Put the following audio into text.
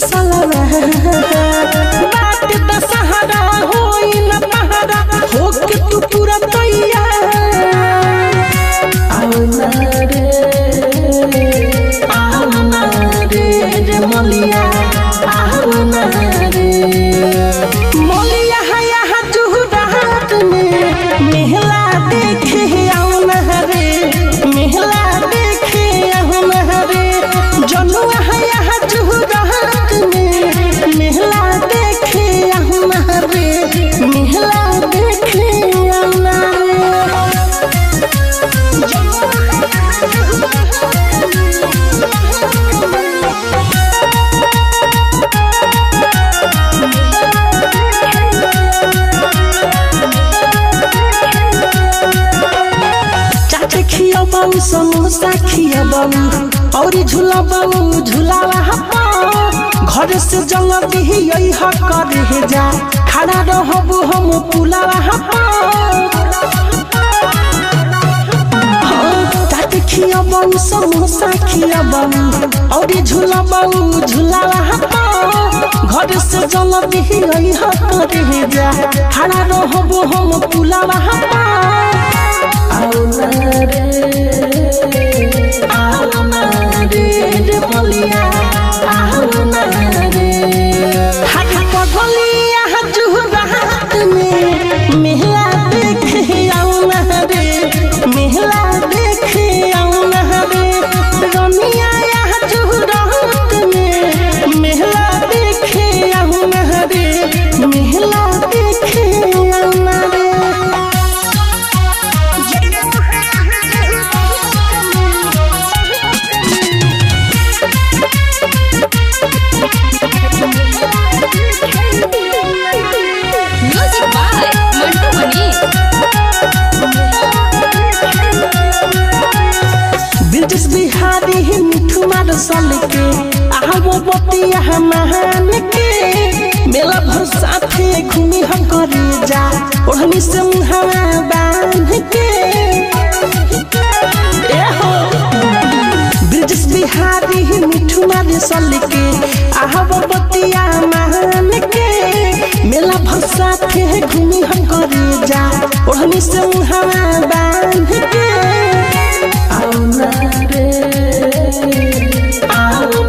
सलवा बात दशहरा होई न पहरा होके तू पूरा तैयार आओ ना रे रे मलिया आओ ना रे मलिया है यहाँ जुहुरात में मेहला देखे आओ ना रे मेहला देखे आओ ना रे जनुआ है यहाँ जुहुरात में मेहला देखे आओ ना रे मेहला देखे आओ ना बाबू समोसा खिया बाबू और झूला बाबू झूलावा घर से जंग यही कर जा खड़ा रहबू हम पुलावा चाट खिया बाबू समोसा खिया बाबू और झूला बाबू झूलावा घर से जंग यही कर जा खड़ा रहबू हम पुलावा आओ ना रे मलिया आओ ना रे हाथ पगलिया जुहुरात में मेहला देखे आओ ना रे मेहला देखे आओ ना रे रनिया यहाँ जुहुरात में मेहला देखे आओ ना रे मेहला देखे आओ ना रे बिहारी मिठू मार सल के आहबो बतिया महान के मेला भर साथे घूमी हम करे जा ओढ़नी से मुहावा बांध के ब्रिजेश बिहारी मिठू मार सल के आहबो बतिया महान के मेला भर साथे घूमी हम करे जा ओढ़नी से मुहावा बांध के आओ ना रे आओ